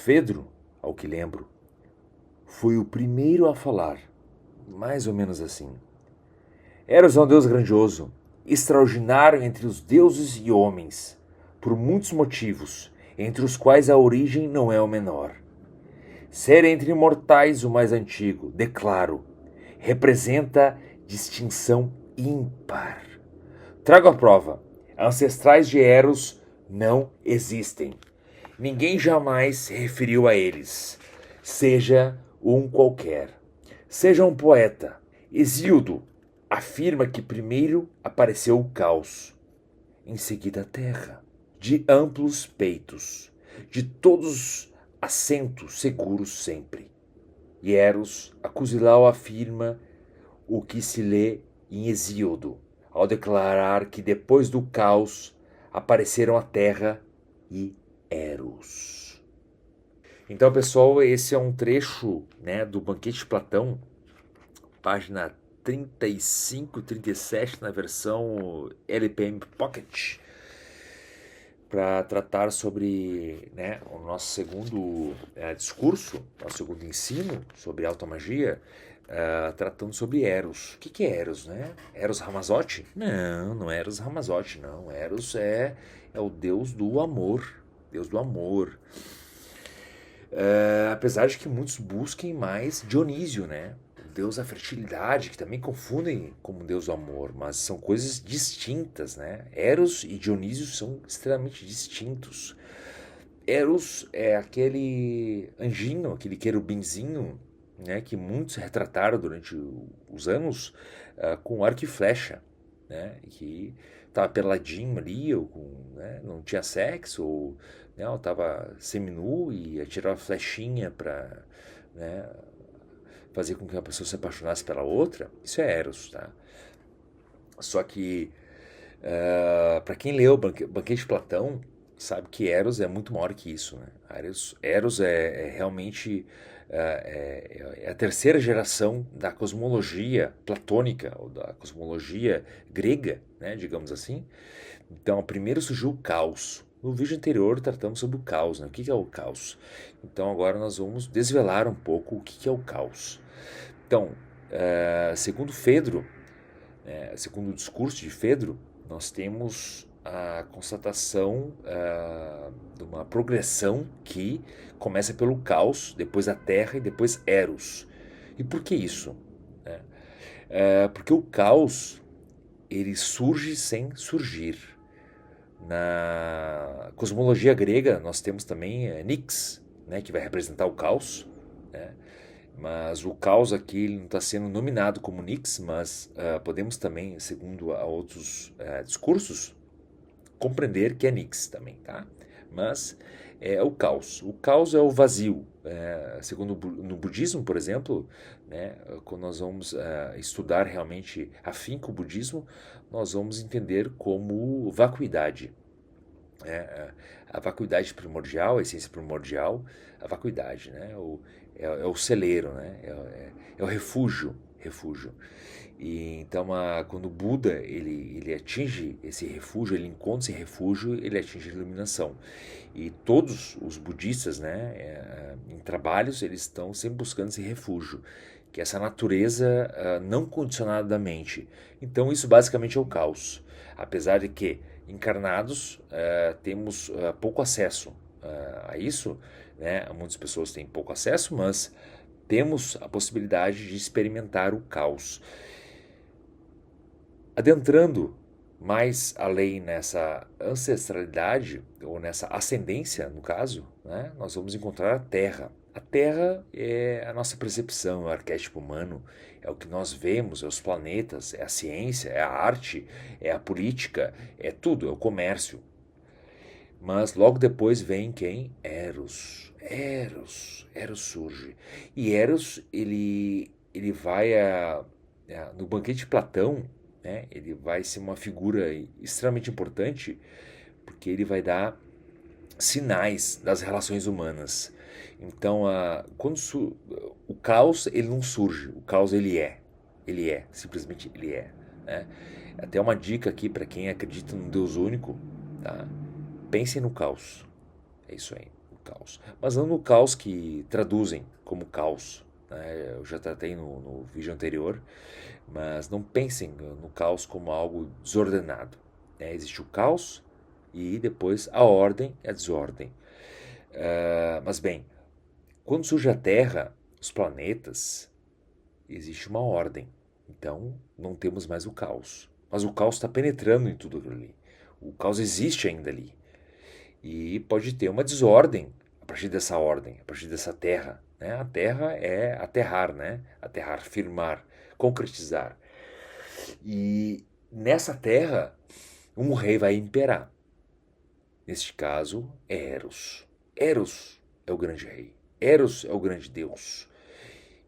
Fedro, ao que lembro, foi o primeiro a falar, mais ou menos assim. Eros é um deus grandioso, extraordinário entre os deuses e homens, por muitos motivos, entre os quais a origem não é o menor. Ser entre imortais o mais antigo, declaro, representa distinção ímpar. Trago a prova. Ancestrais de Eros não existem. Ninguém jamais se referiu a eles. Seja um qualquer. Seja um poeta. Hesíodo afirma que primeiro apareceu o caos, em seguida a terra, de amplos peitos, de todos assentos seguros sempre. E Eros, Acusilau, afirma o que se lê em Hesíodo, ao declarar que depois do caos apareceram a terra e Eros. Então, pessoal, esse é um trecho, né, do Banquete de Platão, página 35, 37, na versão LPM Pocket, para tratar sobre, né, o nosso segundo discurso, nosso segundo ensino sobre automagia, tratando sobre Eros. O que é Eros, né? Eros Ramazotti? Não, não é Eros Ramazotti, não. Eros é o deus do amor. Deus do amor. Apesar de que muitos busquem mais Dionísio, né? O deus da fertilidade, que também confundem como deus do amor, mas são coisas distintas, né? Eros e Dionísio são extremamente distintos. Eros é aquele anjinho, aquele querubinzinho, né, que muitos retrataram durante os anos com arco e flecha, né, que estava peladinho ali, ou né, não tinha sexo, ou né, estava seminu e atirava flechinha para, né, fazer com que uma pessoa se apaixonasse pela outra. Isso é Eros, tá? Só que para quem leu o Banquete de Platão, sabe que Eros é muito maior que isso, né? Eros é realmente a terceira geração da cosmologia platônica, ou da cosmologia grega, né, digamos assim. Então, primeiro surgiu o caos. No vídeo anterior tratamos sobre o caos, né? O que é o caos? Então agora nós vamos desvelar um pouco o que é o caos. Então, segundo Fedro, segundo o discurso de Fedro, nós temos a constatação de uma progressão que começa pelo caos, depois a terra e depois Eros. E por que isso? Porque o caos ele surge sem surgir. Na cosmologia grega nós temos também Nix, né, que vai representar o caos, né? Mas o caos aqui ele não está sendo nominado como Nix, mas podemos também, segundo outros discursos, compreender que é Nix também, tá? Mas é o caos. O caos é o vazio. Segundo no budismo, por exemplo, né, quando nós vamos estudar realmente afinco o budismo, nós vamos entender como vacuidade. A vacuidade primordial, a essência primordial, a vacuidade, né? É o celeiro, né? É o refúgio, refúgio. E então, quando o Buda ele atinge esse refúgio, ele encontra esse refúgio, ele atinge a iluminação. E todos os budistas, né, em trabalhos, eles estão sempre buscando esse refúgio, que é essa natureza não condicionada da mente. Então, isso basicamente é o caos. Apesar de que encarnados temos pouco acesso a isso, né? Muitas pessoas têm pouco acesso, mas temos a possibilidade de experimentar o caos. Adentrando mais além nessa ancestralidade, ou nessa ascendência, no caso, né, nós vamos encontrar a Terra. A Terra é a nossa percepção, é o arquétipo humano, é o que nós vemos, é os planetas, é a ciência, é a arte, é a política, é tudo, é o comércio. Mas logo depois vem quem? Eros. Eros surge. E Eros, ele vai no banquete de Platão, né, ele vai ser uma figura extremamente importante, porque ele vai dar sinais das relações humanas. Então, o caos ele não surge, o caos simplesmente ele é. Né? Até uma dica aqui para quem acredita no Deus único, tá? Pensem no caos. É isso aí. O caos. Mas não no caos que traduzem como caos, né? Eu já tratei no vídeo anterior, mas não pensem no caos como algo desordenado, né? Existe o caos e depois a ordem e a desordem. Mas bem, quando surge a Terra, os planetas, existe uma ordem. Então não temos mais o caos. Mas o caos está penetrando em tudo aquilo ali. O caos existe ainda ali. E pode ter uma desordem a partir dessa ordem, a partir dessa terra. Né? A terra é aterrar, né? Aterrar, firmar, concretizar. E nessa terra, um rei vai imperar. Neste caso, é Eros. Eros é o grande rei. Eros é o grande deus.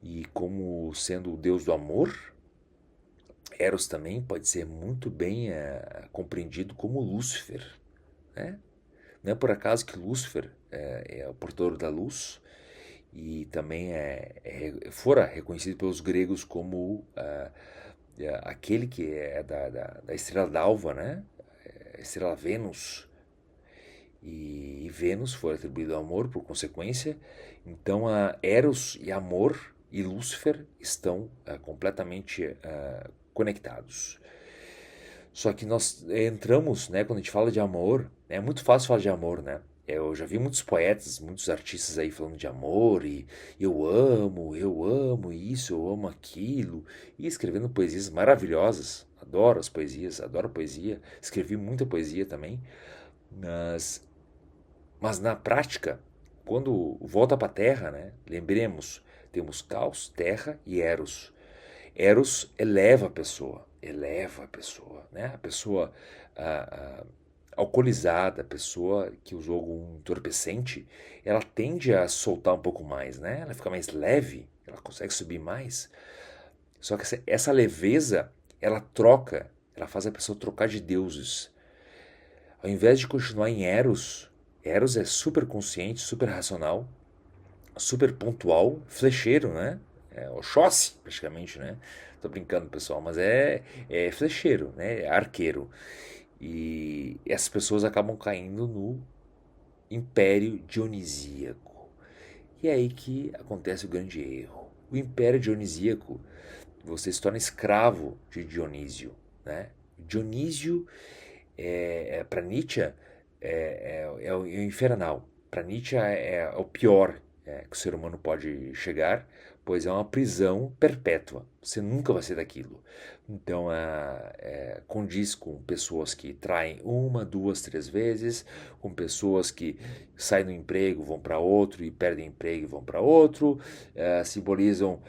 E como sendo o deus do amor, Eros também pode ser muito bem compreendido como Lúcifer. Né? Não é por acaso que Lúcifer é o portador da luz e também fora reconhecido pelos gregos como aquele que é da estrela d'alva, né? A estrela Vênus. E Vênus foi atribuído ao amor por consequência. Então, Eros e amor e Lúcifer estão completamente conectados. Só que nós entramos, né, quando a gente fala de amor, é muito fácil falar de amor, né? Eu já vi muitos poetas, muitos artistas aí falando de amor e eu amo isso, eu amo aquilo, e escrevendo poesias maravilhosas. Adoro as poesias, adoro poesia, escrevi muita poesia também, mas na prática, quando volta para a Terra, né, lembremos, temos caos, terra e Eros. Eros eleva a pessoa, né? A pessoa alcoolizada, a pessoa que usou algum entorpecente, ela tende a soltar um pouco mais, né? Ela fica mais leve, ela consegue subir mais. Só que essa leveza, ela faz a pessoa trocar de deuses. Ao invés de continuar em Eros, Eros é super consciente, super racional, super pontual, flecheiro, né? É Oxóssi, praticamente, né? Tô brincando, pessoal, mas é flecheiro, né? É arqueiro. E essas pessoas acabam caindo no Império Dionisíaco. E é aí que acontece o grande erro. O Império Dionisíaco, você se torna escravo de Dionísio, né? Dionísio, para Nietzsche, é o infernal. Para Nietzsche é o pior que o ser humano pode chegar, pois é uma prisão perpétua. Você nunca vai sair daquilo. Então, condiz com pessoas que traem uma, duas, três vezes, com pessoas que saem do emprego, vão para outro e perdem emprego e vão para outro, simbolizam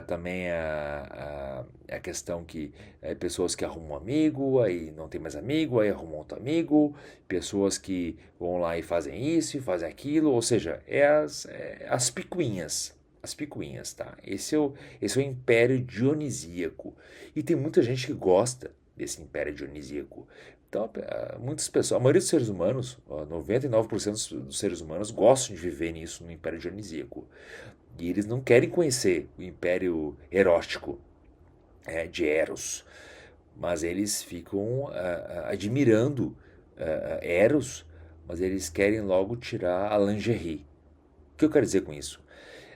também a questão que pessoas que arrumam um amigo, aí não tem mais amigo, aí arrumam outro amigo, pessoas que vão lá e fazem isso e fazem aquilo, ou seja, as picuinhas. As picuinhas, tá? Esse é o Império Dionisíaco. E tem muita gente que gosta desse Império Dionisíaco. Então, muitas pessoas, a maioria dos seres humanos, 99% dos seres humanos gostam de viver nisso, no Império Dionisíaco. E eles não querem conhecer o Império Erótico de Eros, mas eles ficam admirando Eros, mas eles querem logo tirar a lingerie. O que eu quero dizer com isso?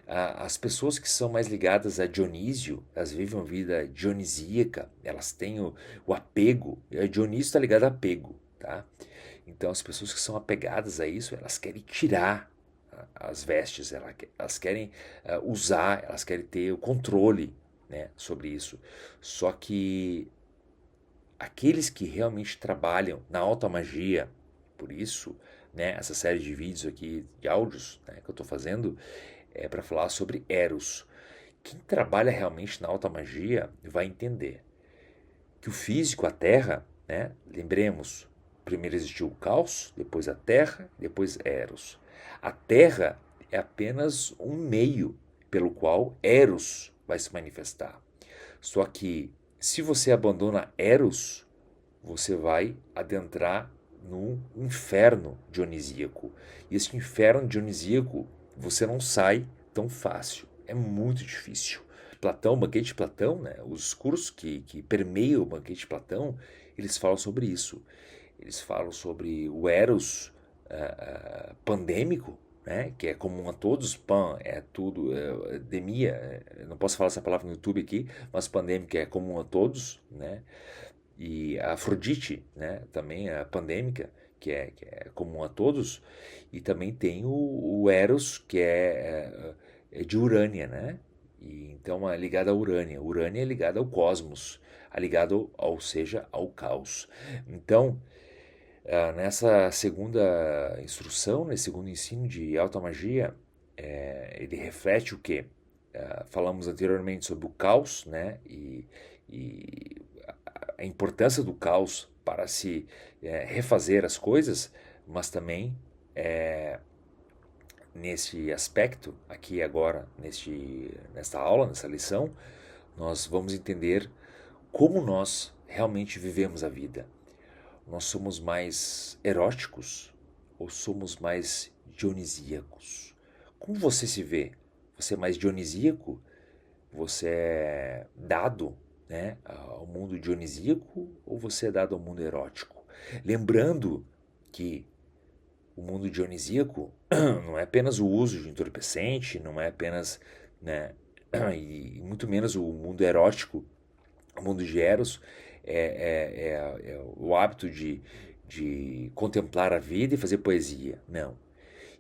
As pessoas que são mais ligadas a Dionísio, elas vivem uma vida dionisíaca, elas têm o apego. Dionísio está ligado a apego, tá? Então as pessoas que são apegadas a isso, elas querem tirar as vestes, elas querem usar, elas querem ter o controle, né, sobre isso. Só que aqueles que realmente trabalham na alta magia, por isso, né, essa série de vídeos aqui, de áudios, né, que eu estou fazendo, é para falar sobre Eros. Quem trabalha realmente na alta magia vai entender que o físico, a Terra, né, lembremos, primeiro existiu o caos, depois a Terra, depois Eros. A Terra é apenas um meio pelo qual Eros vai se manifestar. Só que se você abandona Eros, você vai adentrar no inferno dionisíaco. E esse inferno dionisíaco você não sai tão fácil. É muito difícil. Platão, o banquete de Platão, né, os cursos que permeiam o banquete de Platão, eles falam sobre isso. Eles falam sobre o Eros pandêmico, né, que é comum a todos. Pan é tudo, demia, não posso falar essa palavra no YouTube aqui, mas pandêmica é comum a todos, né? E a Afrodite, né, também é pandêmica, que é comum a todos. E também tem o Eros, que é de Urânia, né? E então é ligado a Urânia. Urânia é ligada ao cosmos, é ligado ao seja ao caos. Então, nessa segunda instrução, nesse segundo ensino de alta magia, ele reflete o que? Falamos anteriormente sobre o caos, né? E a importância do caos para se refazer as coisas, mas também nesse aspecto, aqui agora, nesta aula, nessa lição, nós vamos entender como nós realmente vivemos a vida. Nós somos mais eróticos ou somos mais dionisíacos? Como você se vê? Você é mais dionisíaco? Você é dado, né, ao mundo dionisíaco ou você é dado ao mundo erótico? Lembrando que o mundo dionisíaco não é apenas o uso de entorpecente, não é apenas, né, e muito menos o mundo erótico, o mundo de Eros, é o hábito de contemplar a vida e fazer poesia. Não.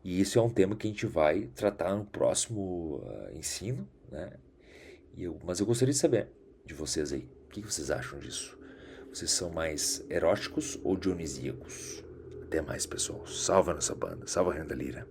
E isso é um tema que a gente vai tratar no próximo ensino, né? Mas eu gostaria de saber de vocês aí. O que vocês acham disso? Vocês são mais eróticos ou dionisíacos? Até mais, pessoal. Salva nossa banda. Salva a Renda Lira.